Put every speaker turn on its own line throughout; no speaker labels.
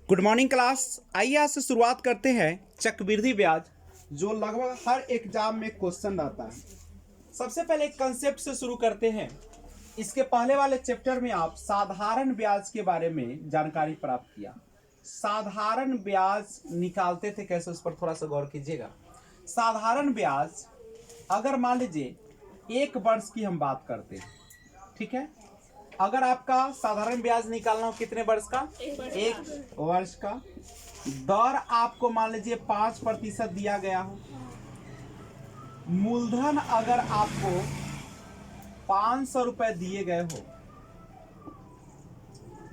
Good morning class. आइए आज से शुरुआत करते हैं चक्रवृद्धि ब्याज, जो लगभग हर एग्जाम में क्वेश्चन आता है। सबसे पहले एक कंसेप्ट से शुरू करते हैं। इसके पहले वाले चैप्टर में आप साधारण ब्याज के बारे में जानकारी प्राप्त किया। साधारण ब्याज निकालते थे कैसे, उस पर थोड़ा सा गौर कीजिएगा। साधारण ब्याज अगर मान लीजिए 1 वर्ष की हम बात करते हैं, ठीक है। अगर आपका साधारण ब्याज निकालना हो कितने वर्ष का, 1 वर्ष का, दर आपको मान लीजिए 5% दिया गया हो, मूलधन अगर आपको 500 रुपए दिए गए हो,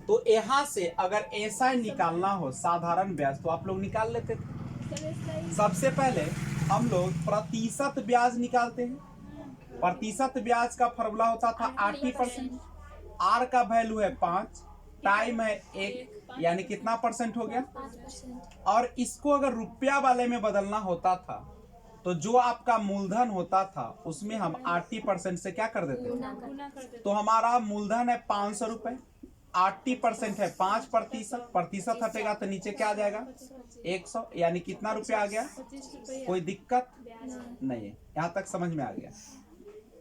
तो यहां से अगर ऐसा ही निकालना हो साधारण ब्याज तो आप लोग निकाल लेते थे। सबसे पहले हम लोग प्रतिशत ब्याज निकालते हैं। प्रतिशत ब्याज का फॉर्मूला होता था 80%। आर का वैल्यू है 5, टाइम है 1, यानी कितना परसेंट हो गया 5%। और इसको अगर रुपया वाले में बदलना होता था तो जो आपका मूलधन होता था उसमें हम 80% से क्या कर देते थे। तो हमारा मूलधन है 500 रुपए, 80% है 5%, प्रतिशत हटेगा तो नीचे क्या आ जाएगा 100, यानी कितना रुपया आ गया। कोई दिक्कत नहीं है, यहां तक समझ में आ गया।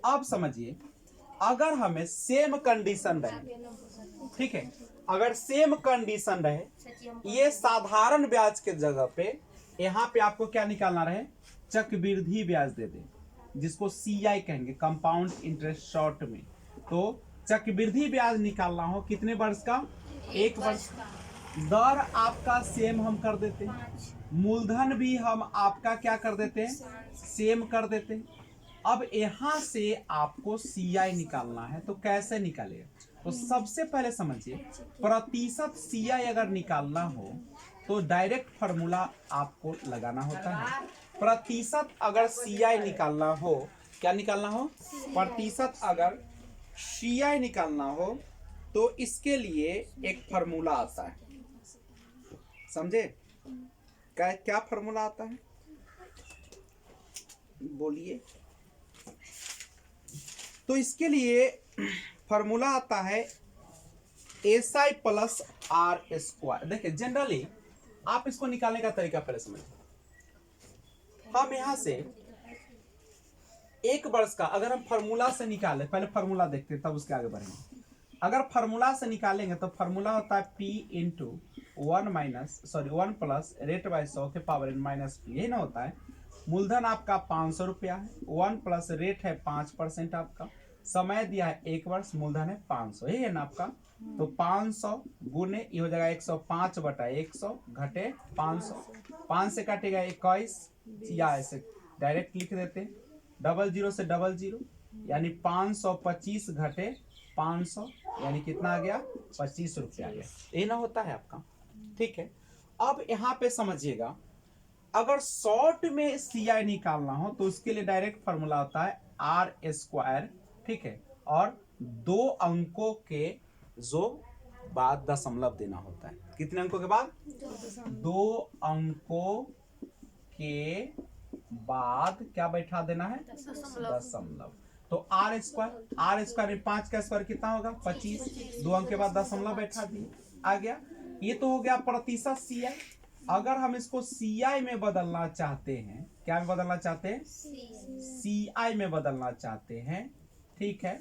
अब समझिए, अगर हमें सेम कंडीशन रहे, ठीक है, अगर सेम कंडीशन रहे, ये साधारण ब्याज के जगह पे यहाँ पे आपको क्या निकालना रहे, चक्रवृद्धि ब्याज दे दे, जिसको सीआई कहेंगे, कंपाउंड इंटरेस्ट शॉर्ट में। तो चक्रवृद्धि ब्याज निकालना हो कितने वर्ष का, 1 वर्ष का। दर आपका सेम हम कर देते हैं, मूलधन भी हम आपका क्या कर देते हैं, सेम कर देते हैं। अब यहां से आपको सीआई निकालना है, तो कैसे निकालेगा। तो सबसे पहले समझिए, प्रतिशत सीआई अगर निकालना हो तो डायरेक्ट फॉर्मूला आपको लगाना होता है। प्रतिशत अगर सीआई निकालना हो, क्या निकालना हो, प्रतिशत अगर सीआई निकालना हो तो इसके लिए एक फॉर्मूला आता है, समझे। क्या फॉर्मूला आता है, बोलिए। तो इसके लिए फॉर्मूला आता है SI प्लस आर स्क्वायर। देखिए, जनरली आप इसको निकालने का तरीका पहले समझिए। हम यहां से 1 वर्ष का अगर हम फॉर्मूला से निकालें, पहले फॉर्मूला देखते हैं तब उसके आगे बढ़ेंगे। अगर फॉर्मूला से निकालेंगे तो फॉर्मूला होता है P into 1 plus rate by 100 के पावर n माइनस P, यही ना होता है। मूलधन आपका 500 रुपया है, 1 प्लस रेट है 5% आपका, समय दिया है 1 वर्ष, मूलधन है 500, यही है ना आपका। तो 500 गुने ये हो जाएगा 105 बटा 100 घटे 500, 5 से काटेगा 21, या ऐसे डायरेक्ट लिख देते हैं, 00 से 00, यानी 525 घटे 500, यानी कितना आ गया 25 रुपया आ गया, ये ना होता है आपका, ठीक है। अब यहाँ पे समझिएगा, अगर शॉर्ट में सीआई निकालना हो तो उसके लिए डायरेक्ट फॉर्मूला होता है आर स्क्वायर, ठीक है, और 2 अंकों के जो बाद दशमलव देना होता है। कितने अंकों के बाद, 2 अंकों के बाद क्या बैठा देना है, दशमलव। तो आर स्क्वायर में 5 का स्क्वायर कितना होगा 25, 2 अंक के बाद दशमलव बैठा दिए, आ गया। ये तो हो गया प्रतिशत सीआई। अगर हम इसको सीआई में बदलना चाहते हैं, क्या में बदलना चाहते हैं, सीआई में बदलना चाहते हैं, ठीक है,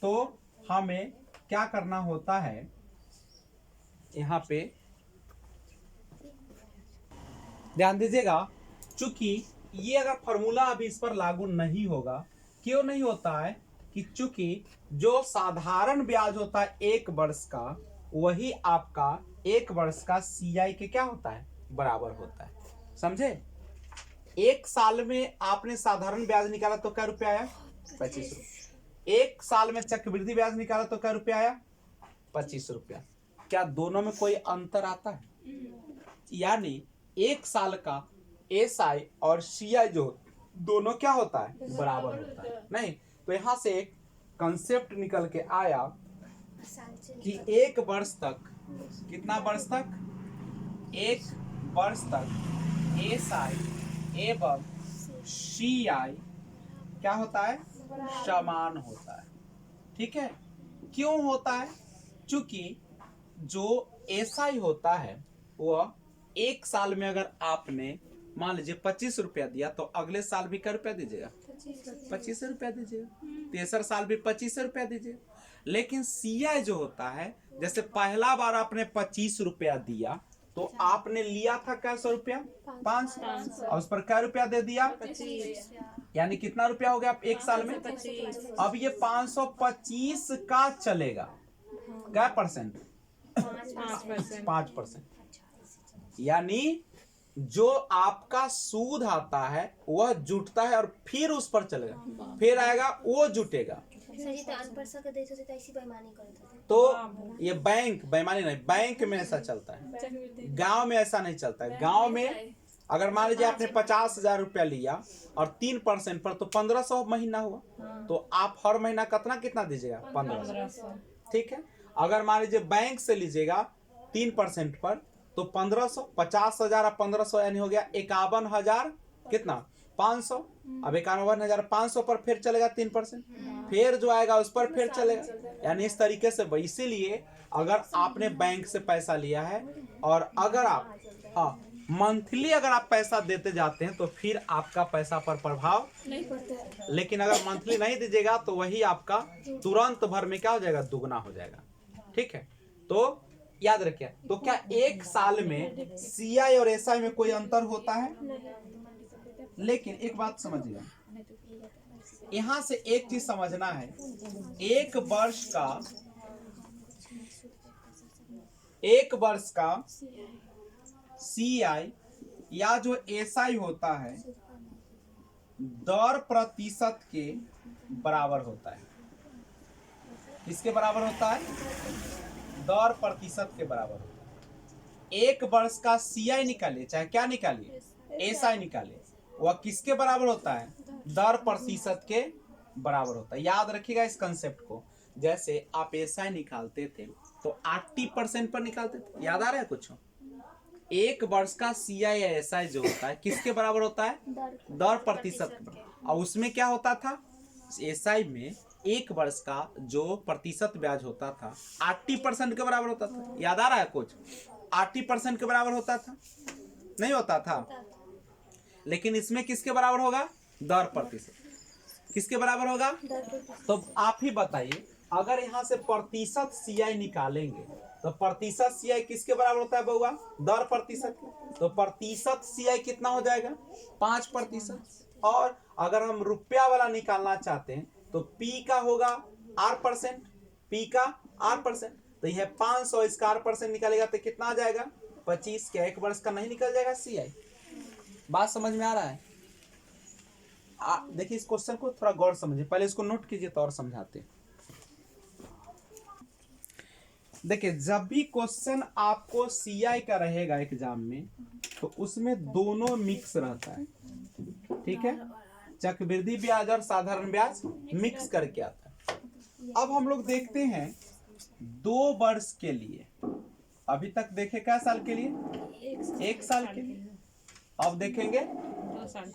तो हमें क्या करना होता है, यहां पे ध्यान दीजिएगा, चूंकि ये अगर फॉर्मूला अभी इस पर लागू नहीं होगा, क्यों नहीं होता है कि चूंकि जो साधारण ब्याज होता है 1 वर्ष का, वही आपका 1 वर्ष का सीआई के क्या होता है, बराबर होता है, समझे। 1 साल में आपने साधारण ब्याज निकाला तो क्या रुपया आया, 25 रुपया। 1 साल में चक्रवृद्धि ब्याज निकाला तो क्या रुपया आया, 25 रुपया। क्या दोनों में कोई अंतर आता है, यानी 1 साल का एसआई और सीआई जो दोनों क्या होता है, बराबर होता है, नहीं। तो यहां से एक कंसेप्ट निकल के आया कि 1 वर्ष तक, कितना वर्ष तक, 1 वर्ष तक एसआई एवं सीआई क्या होता है, समान होता है, ठीक है। क्यों होता है, चूंकि जो एसआई होता है वह एक साल में अगर आपने मान लीजिए 25 रुपया दिया तो अगले साल भी क्या रुपया दीजिएगा? 25 रुपया दीजिएगा। तीसरा साल भी 25 रुपया दीजिएगा। लेकिन सीआई जो होता है, जैसे पहला बार आपने 25 रुपया दिया तो आपने लिया था क्या 100 रुपया? 500 और उस पर क्या रुपया दे दिया?
25।
यानी कितना रुपया हो गया एक साल में?
25।
अब ये 525 का चलेगा क्या परसेंट?
5%।
5%। यानी जो आपका सूद आता है वह जुटता है और फिर उस पर चलेगा, फिर आएगा वो जुटेगा। तो ये बैंक बेईमानी नहीं, बैंक में ऐसा चलता है, गांव में ऐसा नहीं चलता है। गांव में अगर मान लीजिए आपने 50,000 रुपया लिया और 3% पर, तो 1500 महीना हुआ, तो आप हर महीना कितना दीजिएगा? 1500। ठीक है। अगर मान लीजिए बैंक से लीजिएगा 3% पर, तो 1500, 50,000 और 1500 यानी हो गया 51,000 कितना? 500। अब 51,500 पर फिर चलेगा 3%, फिर जो आएगा उस पर फिर चलेगा। यानी इस तरीके से। इसीलिए अगर आपने बैंक से पैसा लिया है और अगर आप मंथली अगर आप पैसा देते जाते हैं तो फिर आपका पैसा पर प्रभाव
नहीं पड़ता।
लेकिन अगर मंथली नहीं दीजिएगा तो वही आपका तुरंत भर में क्या हो जाएगा? दुगना हो जाएगा। ठीक है। तो याद रखिए। तो क्या एक साल में सीआई और एसआई में कोई अंतर होता है? लेकिन एक बात समझिएगा, यहां से एक चीज समझना है, एक वर्ष का सीआई या जो एसआई होता है दर प्रतिशत के बराबर होता है। किसके बराबर होता है? दर प्रतिशत के बराबर होता है। एक वर्ष का सीआई निकालिए चाहे क्या निकालिए, एसआई निकालिए, वह किसके बराबर होता है? दर प्रतिशत के बराबर होता है। याद रखिएगा इस कंसेप्ट को। जैसे आप एसआई निकालते थे तो 80% पर निकालते थे, याद आ रहा है कुछ? एक वर्ष का सीआई या एसआई जो होता है किसके बराबर होता है? दर प्रतिशत के बराबर। और उसमें क्या होता था? एसआई में एक वर्ष का जो प्रतिशत ब्याज होता था 80% के बराबर होता था। याद आ रहा है कुछ? 80% के बराबर होता था, नहीं होता था? लेकिन इसमें किसके बराबर होगा? दर प्रतिशत। किसके बराबर होगा? तो आप ही बताइए, अगर यहां से प्रतिशत सीआई निकालेंगे तो प्रतिशत सीआई किसके बराबर होता है बउआ? दर प्रतिशत। तो प्रतिशत सीआई कितना हो जाएगा? 5%। और अगर हम रुपया वाला निकालना चाहते हैं तो पी का होगा R%, पी का R%। तो यह 500, इसका R% निकालेगा तो कितना आ जाएगा? 25। क्या एक वर्ष का नहीं निकल जाएगा सीआई? बात समझ में आ रहा है? देखिए इस क्वेश्चन को थोड़ा गौर समझिए, पहले इसको नोट कीजिए तो और समझाते। देखिए जब भी क्वेश्चन आपको सीआई का रहेगा एग्जाम में तो उसमें दोनों मिक्स रहता है। ठीक है। चक्रवृद्धि ब्याज और साधारण ब्याज मिक्स करके आता है। अब हम लोग देखते हैं 2 वर्ष के लिए, अभी तक देखे क्या साल के लिए? 1 साल के लिए। अब देखेंगे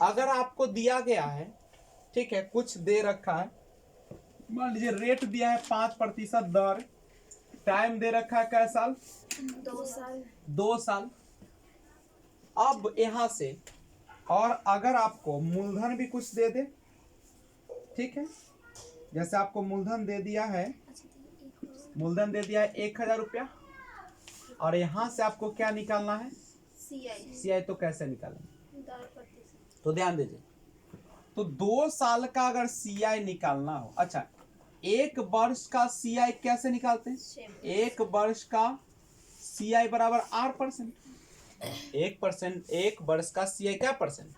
अगर आपको दिया गया है, ठीक है, कुछ दे रखा है, मान लीजिए रेट दिया है 5% दर, टाइम दे रखा है क्या साल? 2 साल। अब यहां से और अगर आपको मूलधन भी कुछ दे दे, ठीक है, जैसे आपको मूलधन दे दिया है 1,000 रुपया और यहां से आपको क्या निकालना है? सीआई। तो कैसे निकालेंगे? तो ध्यान दीजिए। तो 2 साल का अगर सीआई निकालना हो, अच्छा, 1 वर्ष का सीआई कैसे निकालते हैं? 1 वर्ष का सीआई बराबर R%। 1 वर्ष का सीआई क्या परसेंट?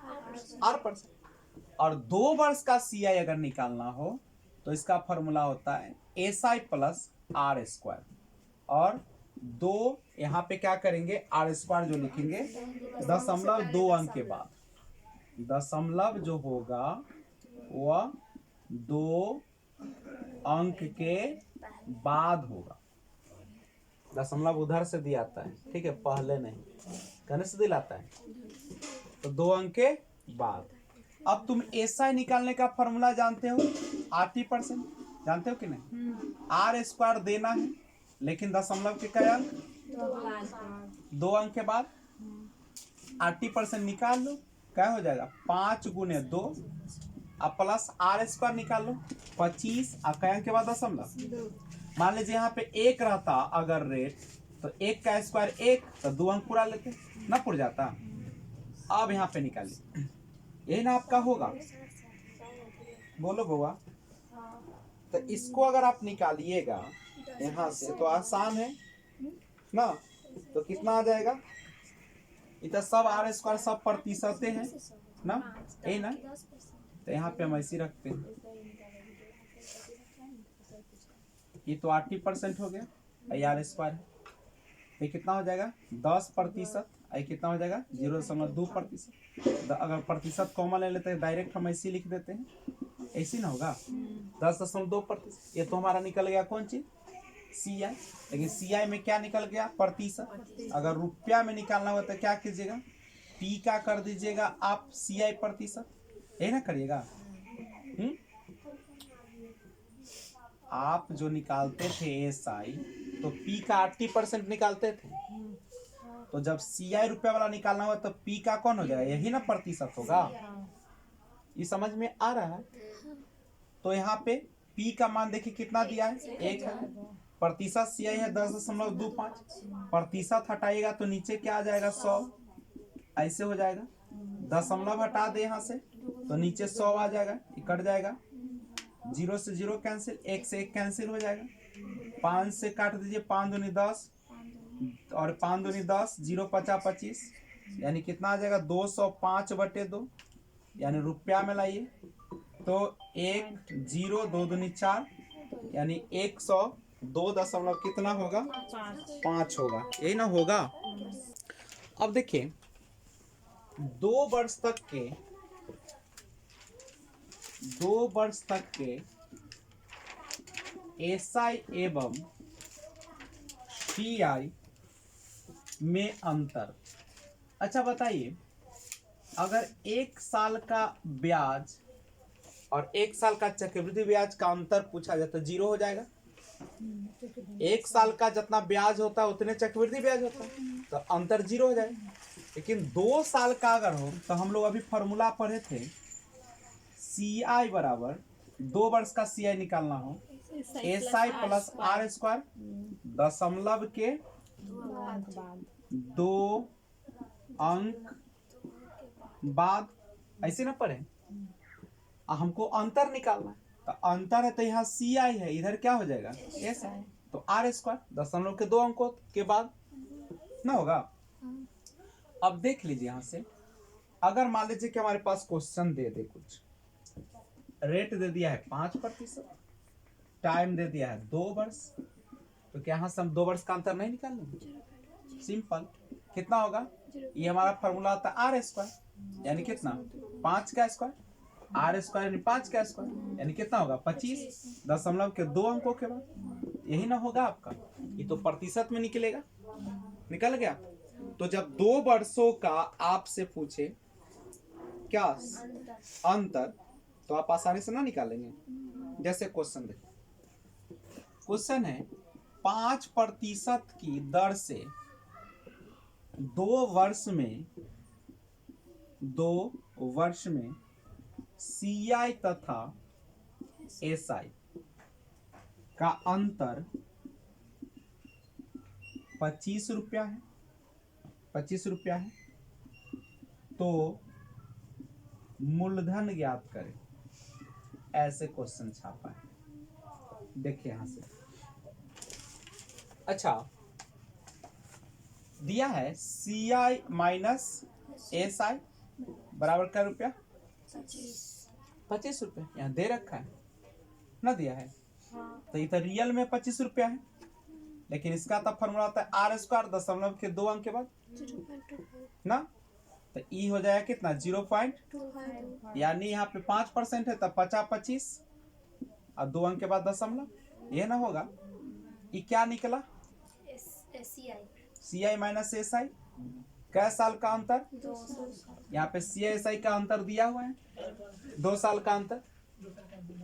R%। और 2 वर्ष का सीआई अगर निकालना हो तो इसका फॉर्मूला होता है SI प्लस R²। और 2 यहाँ पे क्या करेंगे? R² जो लिखेंगे 0.2 अंक के बाद, दशमलव जो होगा वह 2 अंक के बाद होगा। दशमलव उधर से दिया आता है, ठीक है, पहले नहीं, कहने से दिलाता है, तो 2 अंक के बाद। अब तुम एसआई निकालने का फॉर्मूला जानते हो? 80%। जानते हो कि नहीं? R² देना है लेकिन दशमलव के क्या अंक? 2 अंक के बाद 80% निकाल लो, क्या हो जाएगा 5 गुने 2 अब प्लस आर स्क्वायर निकाल लो 25 और क्या अंक के बाद दशमलव। मान लीजिए यहाँ पे 1 रहता अगर रेट, तो 1 का स्क्वायर 1, तो 2 अंक पूरा लेते ना, पुर जाता। अब यहाँ पे निकालिए, यही ना आपका होगा, बोलो बुआ। तो इसको अगर आप निकालिएगा यहाँ से तो आसान है ना, तो कितना आ जाएगा, इधर सब आर स्क्वायर सब प्रतिशत है ना, यही ना। तो यहाँ पे हम ऐसे रखते हैं, ये तो 80% हो गया, आर स्क्वायर ये कितना हो जाएगा 10%, आई कितना हो जाएगा 0.2%। अगर प्रतिशत कॉमन ले लेते हैं डायरेक्ट हम ऐसे लिख देते हैं, ऐसे ना होगा 10.2%। ये तो हमारा निकल गया कौन चीज सी आई, लेकिन सी आई में क्या निकल गया प्रतिशत। अगर रुपया में निकालना हो तो क्या कीजिएगा पी का कर दीजिएगा आप सी आई प्रतिशत, यही ना करिएगा। आप जो निकालते थे एस आई तो पी का 80% निकालते थे, तो जब सी आई रुपया वाला निकालना हो तो पी का कौन हो जाएगा, यही ना प्रतिशत होगा। ये समझ में आ रहा है। तो यहाँ पे पी का मान देखिए कितना दिया है 1 है, प्रतिशत सी आई है 10.25, प्रतिशत हटाइएगा तो नीचे क्या आ जाएगा 100, ऐसे हो जाएगा। दशमलव हटा दे यहाँ से तो नीचे 100 आ जाएगा, कट जाएगा, 0 से 0 कैंसिल, 1 से 1 कैंसिल हो जाएगा, 5 से काट दीजिए, 5 दूनी 10 और 5 दूनी 10, 0 50 25, यानी कितना आ जाएगा 205/2, यानी रुपया में लाइए तो 1 0 2 दूनी 4, यानी 102 दशमलव कितना होगा 5 होगा, यही ना होगा। अब देखिए 2 वर्ष तक के एसआई एवं सीआई में अंतर। अच्छा बताइए, अगर 1 साल का ब्याज और 1 साल का चक्रवृद्धि ब्याज का अंतर पूछा जाए तो 0 हो जाएगा। 1 साल का जितना ब्याज होता है उतने चक्रवृद्धि ब्याज होता है, तो अंतर 0 हो जाएगा। लेकिन 2 साल का अगर हो तो हम लोग अभी फॉर्मूला पढ़े थे, सी आई बराबर 2 वर्ष का सी आई निकालना हो S I plus R square दशमलव के 2 अंक बाद, ऐसे ना पढ़े। हमको अंतर निकालना है, तो अंतर है तो यहाँ सी आई है, इधर क्या हो जाएगा एस आई, तो आर स्क्वायर दशमलव के 2 अंकों के बाद ना होगा। अब देख लीजिए यहाँ से, अगर मान लीजिए कि हमारे पास क्वेश्चन दे दे, कुछ रेट दे दिया है 5%, टाइम दे दिया है 2 वर्ष, तो क्या यहाँ से हम 2 वर्ष का अंतर नहीं निकाल लेंगे, सिंपल। कितना होगा, ये हमारा फॉर्मूला होता है आर स्क्वायर, यानी कितना 5 का स्क्वायर, आर स्क्वायर यानी 5 का स्क्वायर, यानी कितना होगा 25 दशमलव के 2 अंकों के बाद, यही ना होगा आपका। ये तो प्रतिशत में निकलेगा, निकल गया। तो जब 2 वर्षों का आपसे पूछे क्या अंतर, तो आप आसानी से ना निकालेंगे। जैसे क्वेश्चन देखो, क्वेश्चन है 5% की दर से 2 वर्ष में सी आई तथा एस आई का अंतर 25 रुपया है, 25 रुपया है, तो मूलधन ज्ञात करें। ऐसे क्वेश्चन छापा है, देखिए यहां से। अच्छा दिया है सी आई माइनस एस आई बराबर क्या रुपया 25 रुपया, यहाँ दे रखा है ना, दिया है तो इधर रियल में 25 रुपया है, लेकिन इसका तब फॉर्मूला होता है आर स्क्वायर दशमलव के 2 अंक के बाद ना, तो ई हो जाएगा कितना 0.25, यानी यहाँ पे 5% है तब 50 25 और 2 अंक के बाद दशमलव, ये ना होगा। ये क्या निकला सी आई माइनस एस आई, कै साल का अंतर, यहाँ पे सी आई एस आई का अंतर दिया हुआ है 2 साल का अंतर।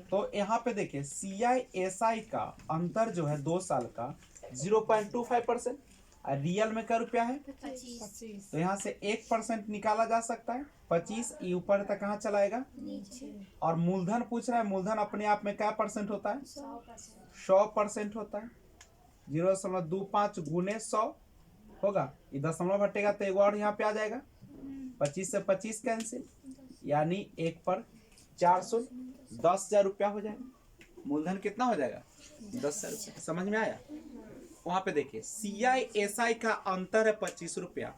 तो यहाँ पे देखिए सी आई एस आई का अंतर जो है 2 साल का 0.25%, और रियल में क्या रुपया है?
25
तो यहाँ से 1% निकाला जा सकता है। 25 ये ऊपर तक कहाँ चलाएगा? और मूलधन पूछ रहा है, मूलधन अपने आप में क्या परसेंट होता है? 100% होता है। 0.25 गुने 100 होगा, ये दशमलव हटेगा तो एक और यहाँ पे आ जाएगा। 25 से 25 कैंसिल, यानी 1 पर 400, 10,000 रुपया हो जाएगा। मूलधन कितना हो जाएगा? 10,000 रुपया। समझ में आया? वहां पे देखिए CISI का अंतर है 25 रुपया,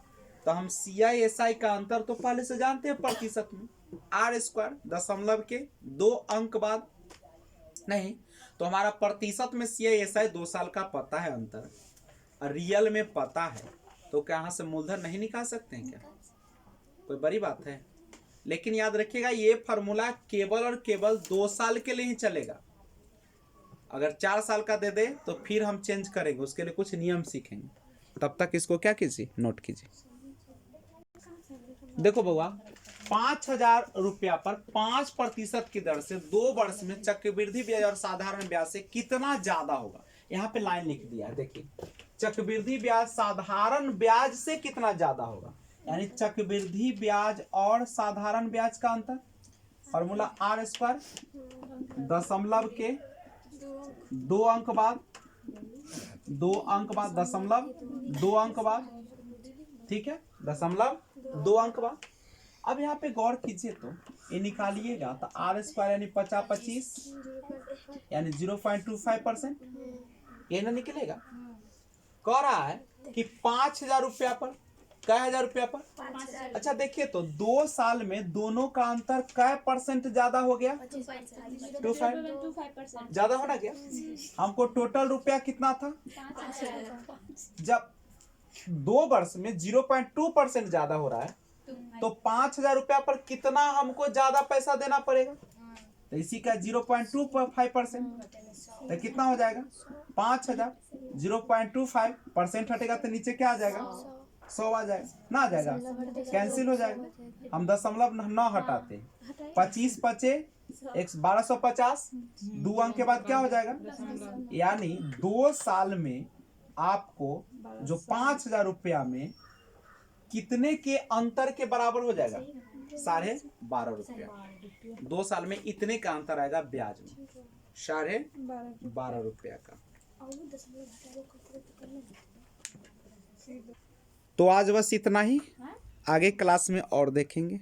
तो हम CISI का अंतर तो पहले से जानते हैं प्रतिशत में, R² दशमलव के 2 अंक बाद नहीं, तो हमारा प्रतिशत में CISI 2 साल का पता है अंतर, रियल में पता है, तो क्या यहाँ से मूलधन नहीं निकाल सकते हैं क्या? कोई बड़ी बात है? लेकिन याद रखिएगा ये फॉर्मूला केवल और केवल 2 साल के लिए ही चलेगा। अगर 4 साल का दे दे तो फिर हम चेंज करेंगे, उसके लिए कुछ नियम सीखेंगे। तब तक इसको क्या कीजिए, नोट कीजिए। देखो बउआ, 5,000 रुपया पर 5% की दर से 2 वर्ष में चक्रवृद्धि ब्याज और साधारण ब्याज से कितना ज्यादा होगा? यहाँ पे लाइन लिख दिया है, देखिए चक्रवृद्धि ब्याज साधारण ब्याज से कितना ज्यादा होगा, यानी चक्रवृद्धि ब्याज और साधारण ब्याज का अंतर, फॉर्मूला R² दशमलव के 2 अंक बाद, 2 अंक बाद, दशमलव 2 अंक बाद, ठीक है, दशमलव 2 अंक बाद। अब यहाँ पे गौर कीजिए तो ये निकालिएगा तो R² यानी 50-25 यानी 0.25%, ये ना निकलेगा। कह रहा है कि 5,000 रुपया पर, क्या 1,000 रुपया पर? अच्छा देखिए तो 2 साल में दोनों का अंतर क्या परसेंट ज्यादा हो गया? 25 ज्यादा होना गया। हमको टोटल रुपया कितना था? जब 2 वर्ष में 0.2% ज्यादा हो रहा है तो 5,000 रुपया पर कितना हमको ज्यादा पैसा देना पड़ेगा? तो इसी का 0.25% तो कितना हो जाएगा? 5,000 0.25% हटेगा तो नीचे क्या आ जाएगा? 100 आ जाएगा ना, आ जाएगा, कैंसिल हो जाएगा। हम दशमलव न हटाते, 25 पचे 1250, 2 अंक के बाद क्या हो जाएगा? यानी 2 साल में आपको जो 5,000 रुपया में कितने के अंतर के बराबर हो जाएगा? 12.5 रुपया। 2 साल में इतने का अंतर आएगा ब्याज में, 12.5 रुपया का। तो आज बस इतना ही, आगे क्लास में और देखेंगे।